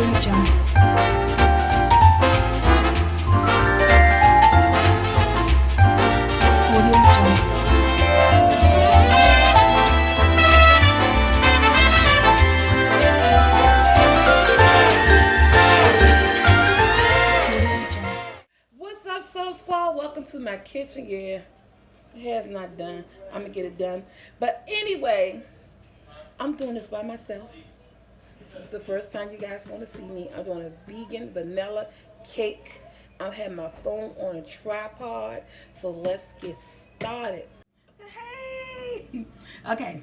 What's up, Soul Squad? Welcome to my kitchen. Yeah, it has not done. I'm gonna get it done. But anyway, I'm doing this by myself. This is the first time you guys want to see me. I'm doing a vegan vanilla cake. I have my phone on a tripod. So let's get started. Hey! Okay,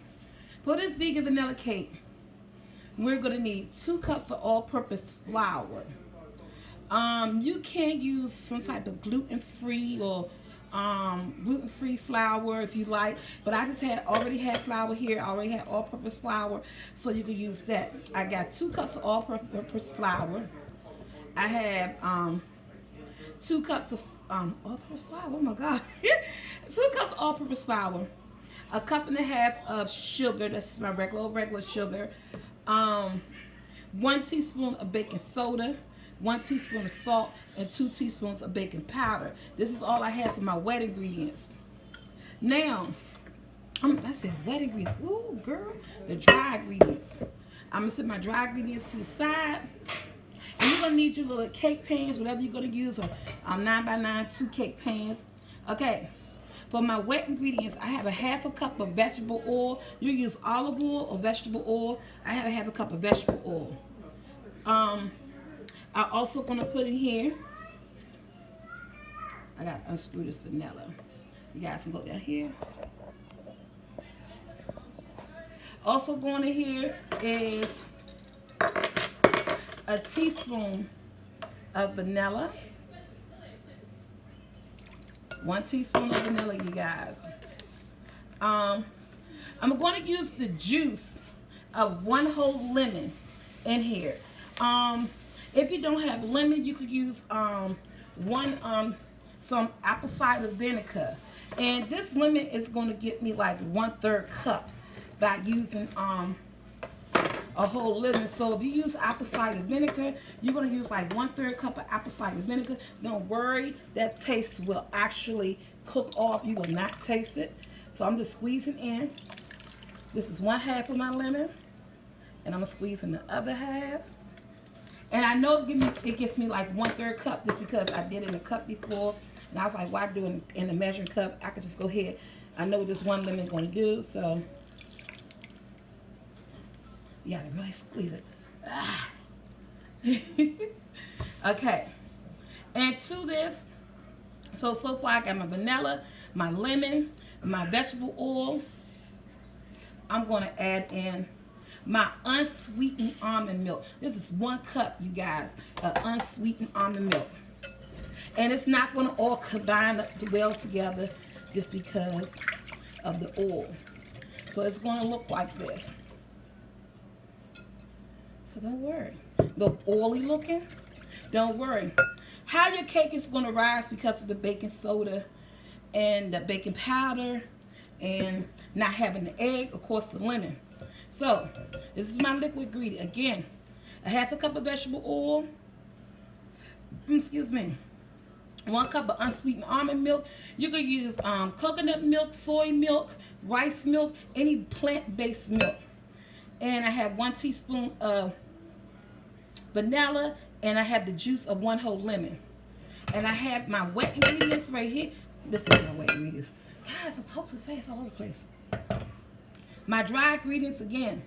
for this vegan vanilla cake, we're gonna need 2 cups of all-purpose flour. You can use some type of gluten-free or gluten-free flour if you like, but I just already had flour here. I already had all-purpose flour, so you can use that. I got 2 cups of all-purpose flour. I have 2 cups of all-purpose flour. Oh my God, 2 cups of all-purpose flour, a cup and a half of sugar. That's just my regular sugar. 1 teaspoon of baking soda. 1 teaspoon of salt, and 2 teaspoons of baking powder. This is all I have for my wet ingredients. Now, I said wet ingredients. Ooh, girl, the dry ingredients. I'm gonna set my dry ingredients to the side. And you're gonna need your little cake pans, whatever you're gonna use, or 9x9 2 cake pans. Okay, for my wet ingredients, I have a half a cup of vegetable oil. You use olive oil or vegetable oil. I have a half a cup of vegetable oil. I'm also going to put in here, I got to unscrew this vanilla. You guys can go down here. Also going in here is a teaspoon of vanilla. 1 teaspoon of vanilla, you guys. I'm going to use the juice of 1 whole lemon in here. If you don't have lemon, you could use some apple cider vinegar. And this lemon is going to get me like 1/3 cup by using a whole lemon. So if you use apple cider vinegar, you're going to use like 1/3 cup of apple cider vinegar. Don't worry, that taste will actually cook off. You will not taste it. So I'm just squeezing in. This is 1/2 of my lemon, and I'm going to squeeze in the other half. And I know it gets me like 1/3 cup just because I did it in a cup before. And I was like, why do it in a measuring cup? I could just go ahead. I know what this 1 lemon is going to do. So, you got to really squeeze it. Ah. Okay. And to this, so far I got my vanilla, my lemon, my vegetable oil. I'm going to add in my unsweetened almond milk. This is 1 cup, you guys, of unsweetened almond milk. And it's not going to all combine well together just because of the oil. So it's going to look like this. So don't worry. Look oily looking? Don't worry. How your cake is going to rise because of the baking soda and the baking powder and not having the egg, of course, the lemon. So, this is my liquid ingredient. Again, a half a cup of vegetable oil. 1 cup of unsweetened almond milk. You could use coconut milk, soy milk, rice milk, any plant-based milk. And I have 1 teaspoon of vanilla, and I have the juice of 1 whole lemon. And I have my wet ingredients right here. This is my wet ingredients. Guys, I talk too fast all over the place. My dry ingredients, again,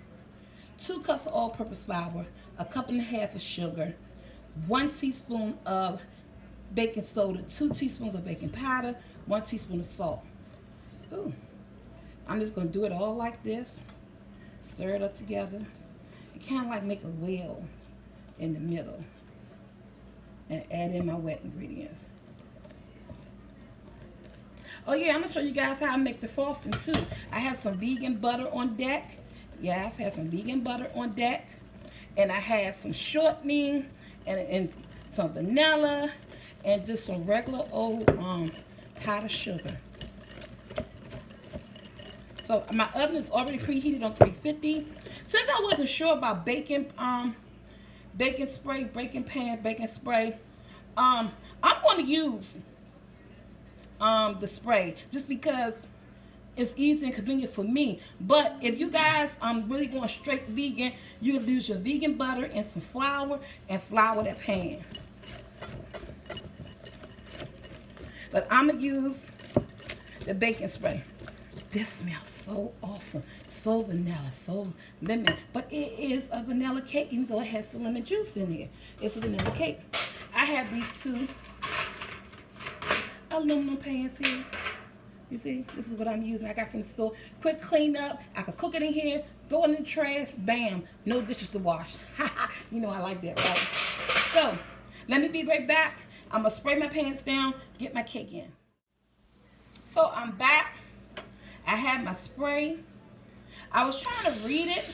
2 cups of all-purpose flour, a cup and a half of sugar, 1 teaspoon of baking soda, 2 teaspoons of baking powder, 1 teaspoon of salt. Ooh. I'm just going to do it all like this. Stir it up together. And kind of like make a well in the middle. And add in my wet ingredients. Oh yeah, I'm going to show you guys how I make the frosting too. I have some vegan butter on deck. Yes, I have some vegan butter on deck. And I had some shortening and some vanilla and just some regular old powdered sugar. So my oven is already preheated on 350. Since I wasn't sure about baking baking spray, baking pan, baking spray. I'm going to use the spray just because it's easy and convenient for me. But if you guys really going straight vegan, you can use your vegan butter and some flour and flour that pan. But I'm going to use the baking spray. This smells so awesome. So vanilla, so lemon. But it is a vanilla cake, even though it has the lemon juice in here. It's a vanilla cake. I have these two aluminum pans here. You see, this is what I'm using. I got from the store. Quick clean up. I could cook it in here, throw it in the trash, bam. No dishes to wash. You know I like that, right? So, let me be right back. I'm going to spray my pans down, get my cake in. So, I'm back. I have my spray. I was trying to read it.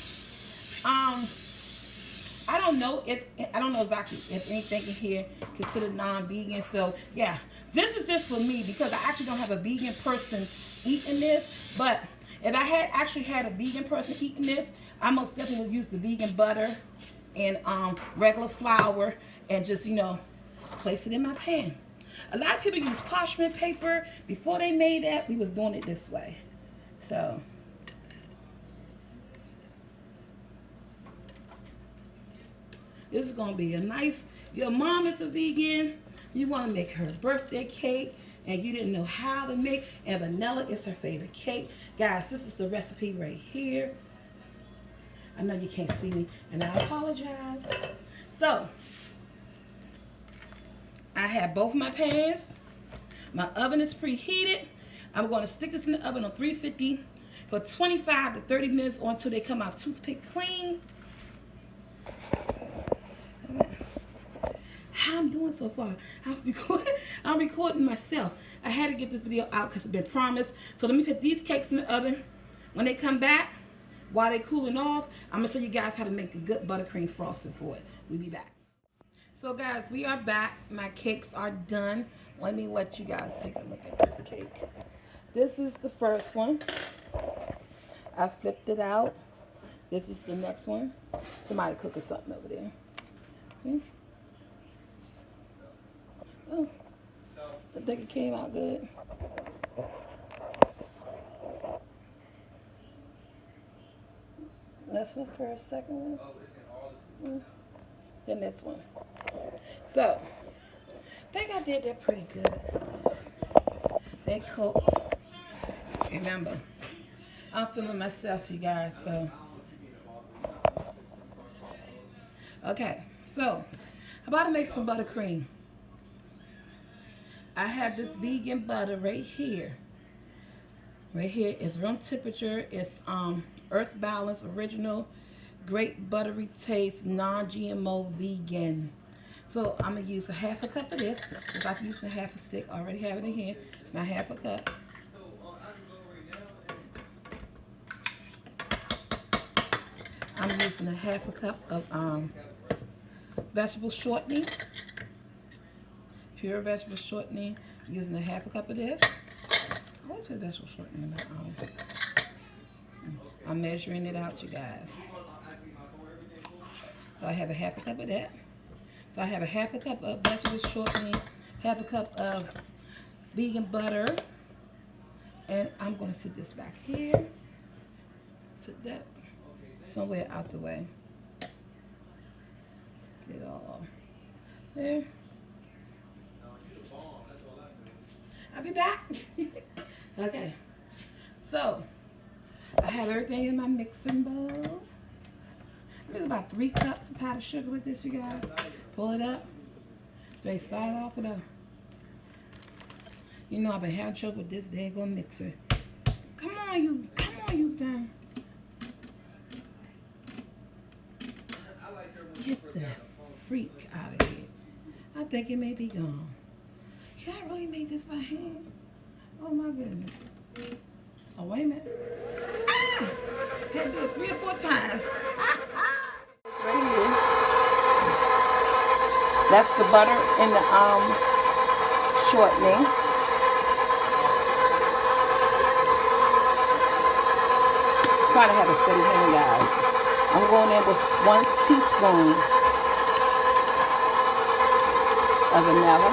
I don't know exactly if anything in here considered non-vegan. So yeah, this is just for me because I actually don't have a vegan person eating this. But if I had actually had a vegan person eating this, I most definitely would use the vegan butter and regular flour and just, you know, place it in my pan. A lot of people use parchment paper. Before they made that, we was doing it this way. So this is going to be a nice, your mom is a vegan, you want to make her birthday cake, and you didn't know how to make, and vanilla is her favorite cake. Guys, this is the recipe right here. I know you can't see me, and I apologize. So, I have both my pans. My oven is preheated. I'm going to stick this in the oven on 350 for 25 to 30 minutes or until they come out toothpick clean. How I'm doing so far? I'm recording myself. I had to get this video out because it's been promised. So let me put these cakes in the oven. When they come back, while they're cooling off, I'm going to show you guys how to make a good buttercream frosting for it. We'll be back. So guys, we are back. My cakes are done. Let me let you guys take a look at this cake. This is the first one. I flipped it out. This is the next one. Somebody cooking something over there. Okay. Oh, I think it came out good. That's one first, second one. Then this one. So, I think I did that pretty good. They cook. Remember, I'm feeling myself, you guys, so. Okay, so, I'm about to make some buttercream. I have this vegan butter right here. Right here is room temperature. It's Earth Balance Original, great buttery taste, non-GMO vegan. So I'm gonna use a half a cup of this. It's like using a half a stick. I already have it in here. My half a cup. I'm using a half a cup of vegetable shortening. Pure vegetable shortening. I'm using a half a cup of this. I always put vegetable shortening in my I'm measuring it out, you guys. So I have a half a cup of that. So I have a half a cup of vegetable shortening, half a cup of vegan butter, and I'm going to sit this back here. Sit that somewhere out the way. Get it all there. I'll be back. Okay. So, I have everything in my mixing bowl. There's about 3 cups of powdered sugar with this, you guys. Pull it up. They start off with a, you know, I've been having trouble with this daggone mixer. Come on, you thing. Get the freak out of here. I think it may be gone. Can I really make this by hand? Oh my goodness. Oh, wait a minute. Ah! Had to do it 3 or 4 times. Right here. That's the butter and the shortening. Try to have a steady hand, guys. I'm going in with 1 teaspoon of vanilla.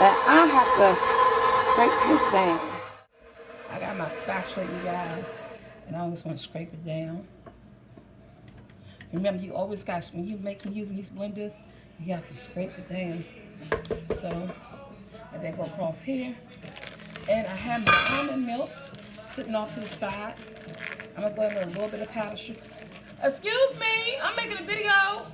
And I have to scrape this down. I got my spatula, you guys, and I always want to scrape it down. Remember, you always got, when you're using these blenders, you have to scrape it down. So, and then go across here. And I have my almond milk sitting off to the side. I'm gonna go in with a little bit of powdered sugar. Excuse me, I'm making a video.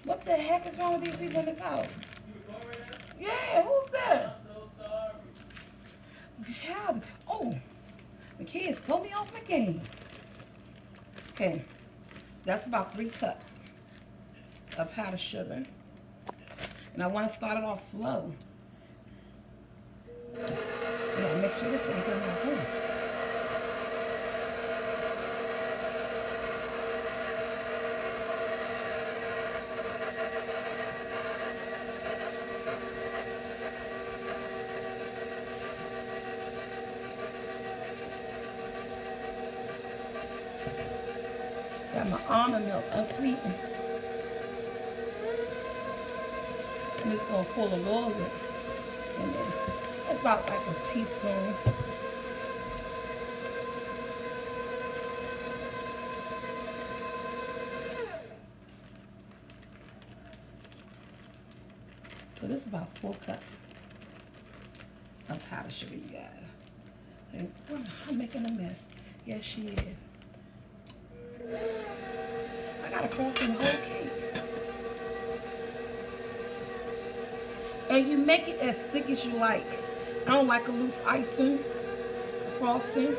What the heck is wrong with these people in this house? Yeah, who's that? Child. Oh, the kids throw me off my game. Okay, that's about 3 cups of powdered sugar. And I want to start it off slow. Yeah, make sure this thing comes out good. Got my almond milk unsweetened. I'm just going to pull a little bit in there. That's about like a teaspoon. So this is about 4 cups of powdered sugar, you guys. And I'm making a mess. Yes, she is. I got to cross in the whole cake. And you make it as thick as you like. I don't like a loose icing frosting.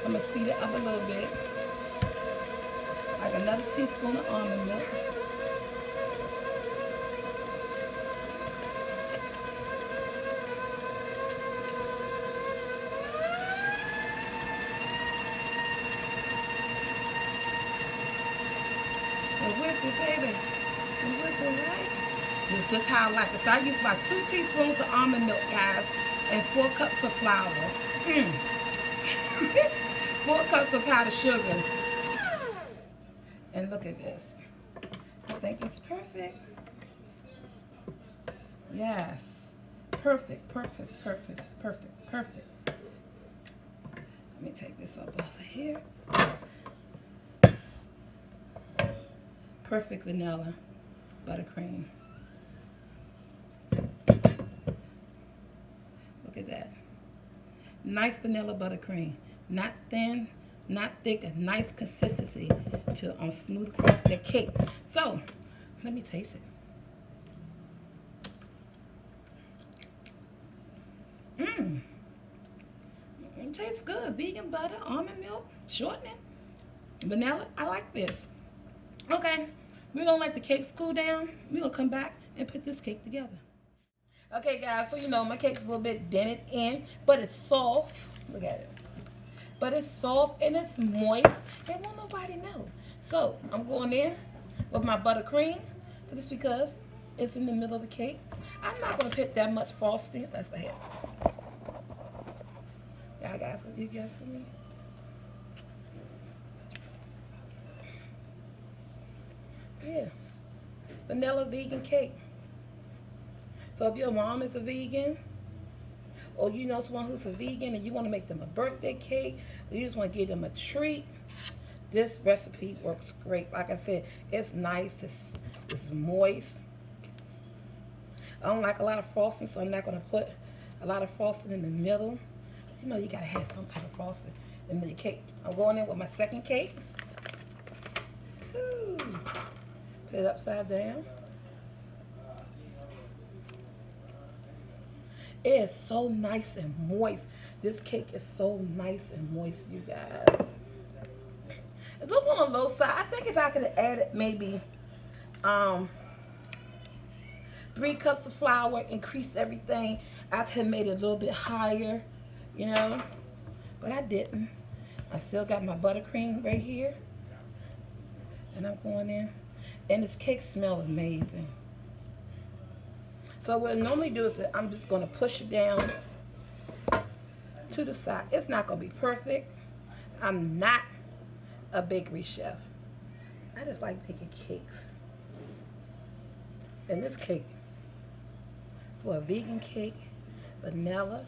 I'm going to speed it up a little bit. Like another teaspoon of almond milk. And whip it, baby. And whip it, right? It's just how I like it. So I use about 2 teaspoons of almond milk, guys, and 4 cups of flour. 4 cups of powdered sugar. And look at this. I think it's perfect. Yes. Perfect, perfect, perfect, perfect, perfect. Let me take this up over here. Perfect vanilla buttercream. Look at that. Nice vanilla buttercream. Not thin, not thick, a nice consistency to smooth across the cake. So, let me taste it. It tastes good. Vegan butter, almond milk, shortening, vanilla. I like this. Okay, we're gonna let the cakes cool down. We're gonna come back and put this cake together. Okay, guys, so you know my cake's a little bit dented in, but it's soft. Look at it. But it's soft and it's moist, and won't nobody know. So I'm going in with my buttercream, just because it's in the middle of the cake. I'm not gonna put that much frosting. Let's go ahead. Yeah, guys, what do you guys for me? Yeah, vanilla vegan cake. So if your mom is a vegan, or you know someone who's a vegan and you want to make them a birthday cake, or you just want to give them a treat, this recipe works great. Like I said, it's nice, it's moist. I don't like a lot of frosting, so I'm not going to put a lot of frosting in the middle. You know, you got to have some type of frosting in the cake. I'm going in with my second cake. Ooh. Put it upside down. It is so nice and moist. This cake is so nice and moist, you guys. It's a little on the low side. I think if I could have added maybe 3 cups of flour, increased everything, I could have made it a little bit higher, you know. But I didn't. I still got my buttercream right here. And I'm going in. And this cake smells amazing. So what I normally do is that I'm just going to push it down to the side. It's not going to be perfect. I'm not a bakery chef. I just like making cakes. And this cake, for a vegan cake, vanilla,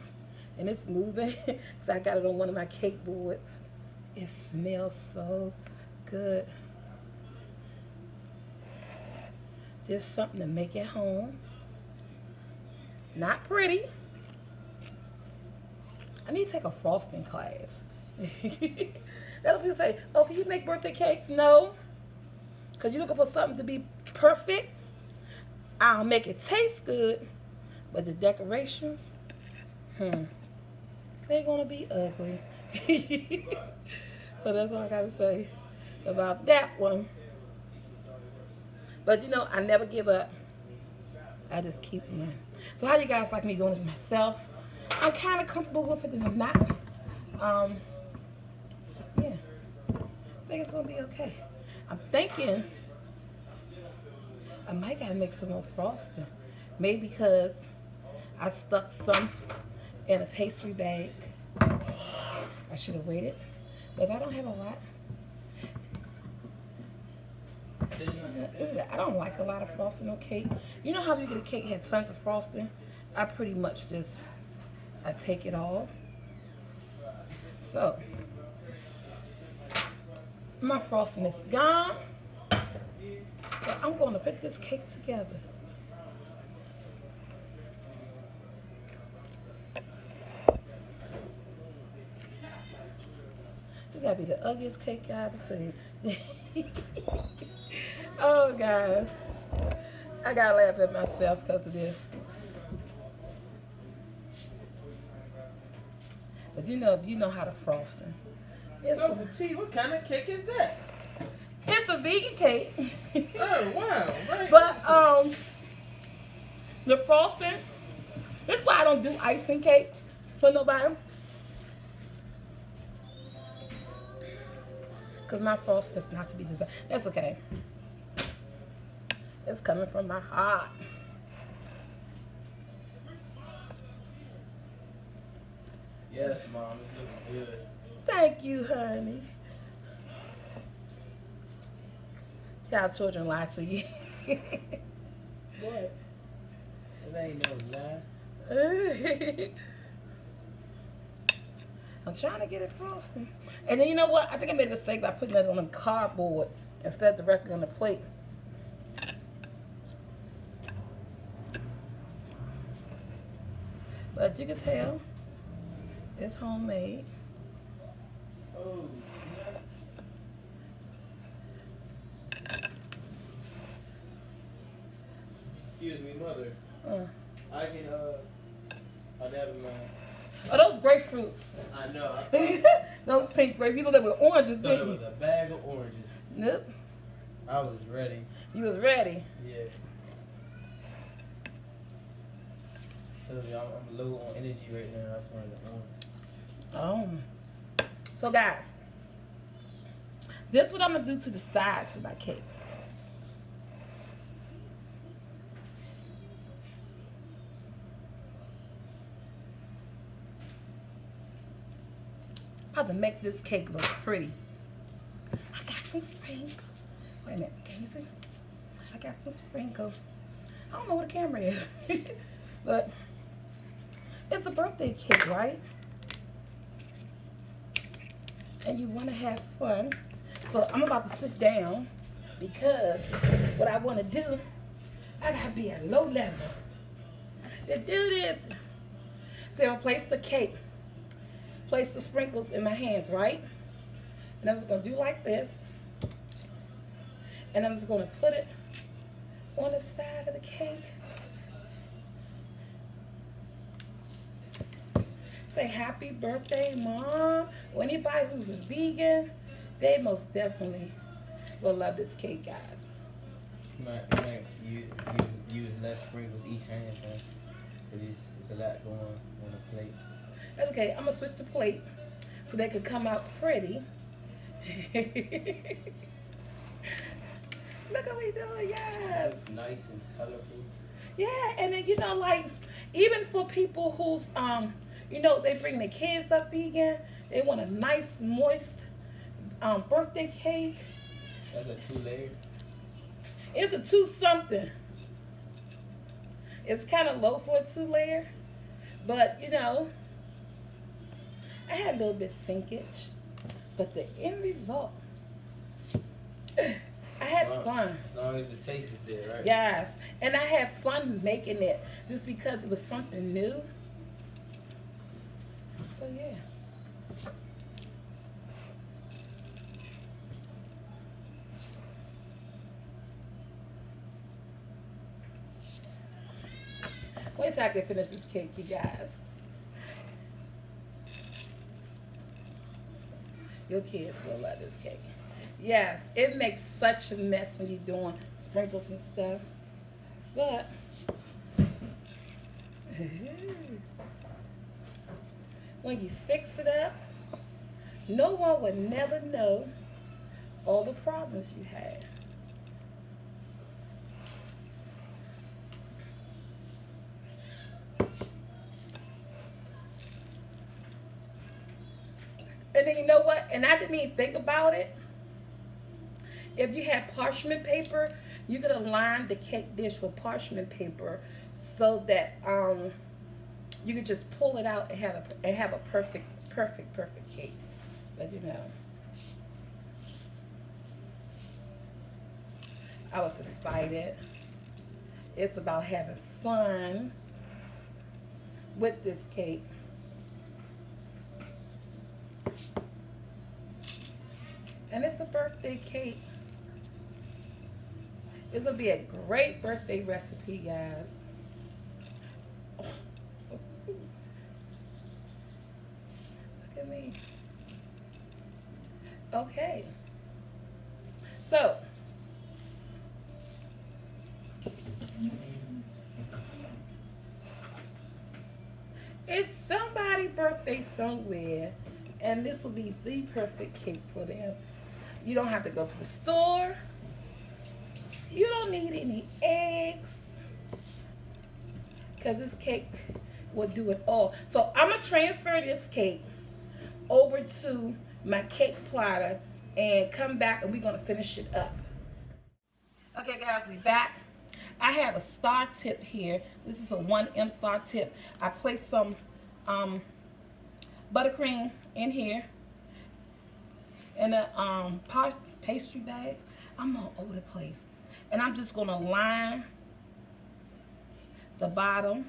and it's moving because I got it on one of my cake boards. It smells so good. Just something to make at home. Not pretty. I need to take a frosting class. That's what people say, oh, can you make birthday cakes? No. Because you're looking for something to be perfect. I'll make it taste good. But the decorations, they're going to be ugly. So that's all I got to say about that one. But, you know, I never give up. I just keep going. So how you guys like me doing this myself? I'm kind of comfortable with it and I'm not. Yeah. I think it's going to be okay. I'm thinking I might got to make some more frosting. Maybe because I stuck some in a pastry bag. I should have waited. But if I don't have a lot, I don't like a lot of frosting on cake. You know how you get a cake that had tons of frosting? I pretty much just, I take it all. So, my frosting is gone. But I'm going to put this cake together. This got to be the ugliest cake I ever seen. Oh, God. I got to laugh at myself because of this. But you know how to frosting. SoulfulT, what kind of cake is that? It's a vegan cake. Oh, wow. Right. But the frosting, that's why I don't do icing cakes for nobody. Because my frosting is not to be desired. That's okay. It's coming from my heart. Yes, Mom, it's looking good. Thank you, honey. Y'all children lie to you. What? It ain't no lie. I'm trying to get it frosting. And then you know what? I think I made a mistake by putting it on a cardboard instead of directly on the plate. But you can tell it's homemade. Oh, excuse me, Mother. I can, I never mind. Oh, those grapefruits. I know. Those pink grapes. You know they were oranges, I thought didn't it you? was a bag of oranges. Nope. I was ready. You was ready. Yeah. Told you I'm low on energy right now. That's one of the orange. So guys, this is what I'm gonna do to the sides of my cake. I'm about to make this cake look pretty. I got some sprinkles. Wait a minute, can you see? I got some sprinkles. I don't know what the camera is, but it's a birthday cake, right? And you want to have fun. So I'm about to sit down because what I want to do, I got to be at low level to do this. So I'm going to place the cake, place the sprinkles in my hands, right? And I'm just going to do like this. And I'm just going to put it on the side of the cake. Say happy birthday, Mom. Or anybody who's a vegan, they most definitely will love this cake, guys. You might use less sprinkles each hand, huh? It's a lot going on the plate. That's okay. I'm going to switch the plate so they can come out pretty. Look what we doing, yes. It's nice and colorful. Yeah, and then, you know, like, even for people who's, You know, they bring their kids up vegan. They want a nice, moist birthday cake. That's a 2-layer. It's a 2-something. It's kind of low for a 2-layer. But, you know, I had a little bit sinkage. But the end result, I had fun. As long as the taste is there, right? Yes. And I had fun making it just because it was something new. So, yeah. Wait till I can finish this cake, you guys. Your kids will love this cake. Yes, it makes such a mess when you're doing sprinkles and stuff. But when you fix it up, no one would never know all the problems you had. And then you know what? And I didn't even think about it. If you had parchment paper, you could align the cake dish with parchment paper so that you could just pull it out and have a perfect cake. But you know, I was excited. It's about having fun with this cake. And it's a birthday cake. This will be a great birthday recipe, guys. Oh. Look at me. Okay. So, it's somebody's birthday somewhere, and this will be the perfect cake for them. You don't have to go to the store. You don't need any eggs, because this cake will do it all. So I'm going to transfer this cake over to my cake platter and come back, and we're going to finish it up. Okay, guys, we back. I have a star tip here. This is a 1M star tip. I placed some buttercream in here and the pastry bags. I'm all over the place. And I'm just going to line the bottom.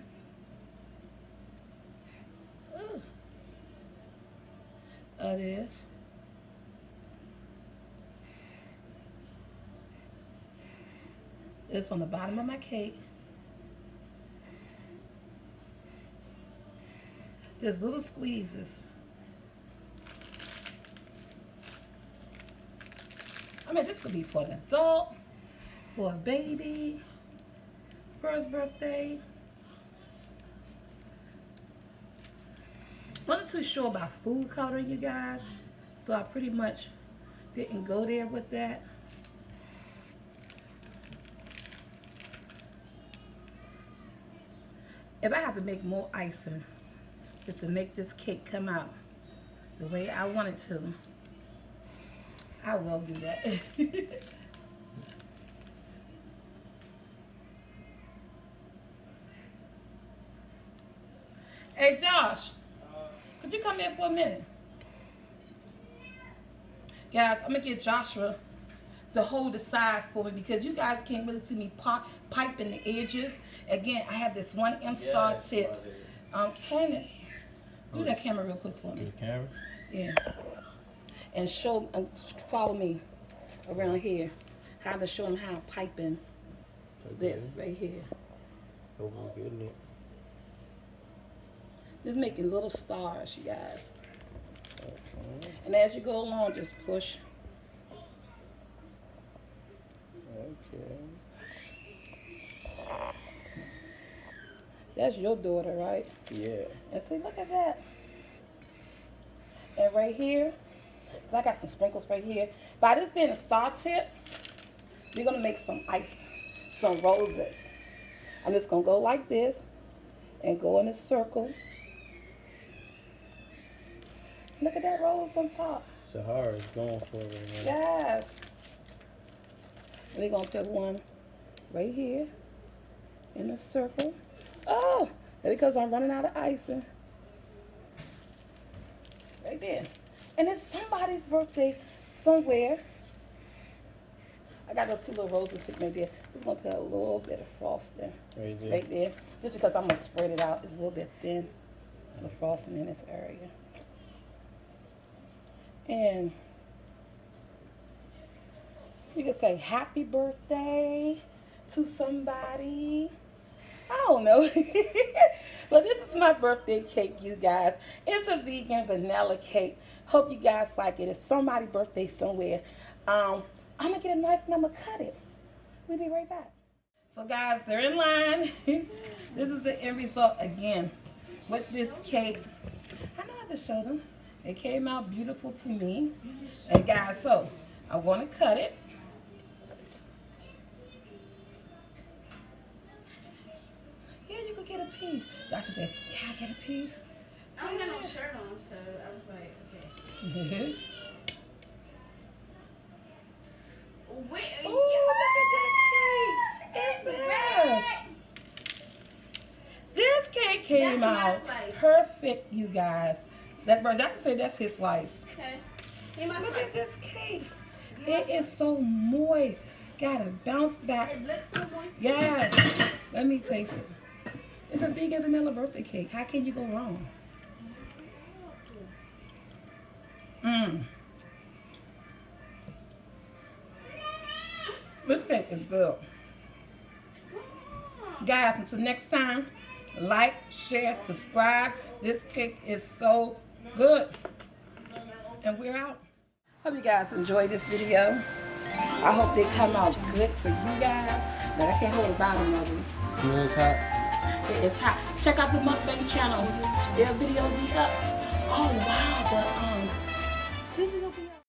Of this. It's on the bottom of my cake. There's little squeezes. I mean, this could be for an adult, for a baby, first birthday. Wasn't too sure about food coloring, you guys, so I pretty much didn't go there with that. If I have to make more icing just to make this cake come out the way I want it to, I will do that. Hey, Josh, could you come in for a minute? Guys, I'm going to get Joshua to hold the sides for me because you guys can't really see me piping the edges. Again, I have this 1M star tip. Can it do that camera real quick for me? Do the camera? Yeah. And follow me around here. How to show them how I'm piping this right here. Oh, getting it. Just making little stars, you guys. Okay. And as you go along, just push. Okay. That's your daughter, right? Yeah. And see, look at that. And right here, so I got some sprinkles right here. By this being a star tip, we're gonna make some ice, some roses. I'm just gonna go like this and go in a circle. Look at that rose on top. Sahara's going for it right now. Yes. We're going to put one right here in the circle. Oh, because I'm running out of icing. Right there. And it's somebody's birthday somewhere. I got those 2 little roses sitting right there. Just going to put a little bit of frosting Right there. right there. Just because I'm going to spread it out. It's a little bit thin. The frosting in this area. And you can say happy birthday to somebody. I don't know. But this is my birthday cake, you guys. It's a vegan vanilla cake. Hope you guys like it. It's somebody's birthday somewhere. I'm going to get a knife and I'm going to cut it. We'll be right back. So guys, they're in line. This is the end result again with this cake. I know I just showed them. It came out beautiful to me. And guys, so I'm going to cut it. Yeah, you could get a piece. Doctor said, can I get a piece? I don't have no shirt on, so I was like, okay. Wait, Ooh, look at that cake. It's yes. This cake came That's out my slice. perfect, you guys. That brother, Doctor said that's his slice. Okay. Give my Look slice. at this cake. It is so moist. Gotta bounce back. It looks so moist. Yes. Let me taste it. It's a vegan vanilla birthday cake. How can you go wrong? This cake is good. Guys, until next time, like, share, subscribe. This cake is so good. And we're out. Hope you guys enjoyed this video. I hope they come out good for you guys. But I can't hold the bottom of them. You know it's hot? It's hot. Check out the mukbang channel. Their video will be up. Oh wow, the this video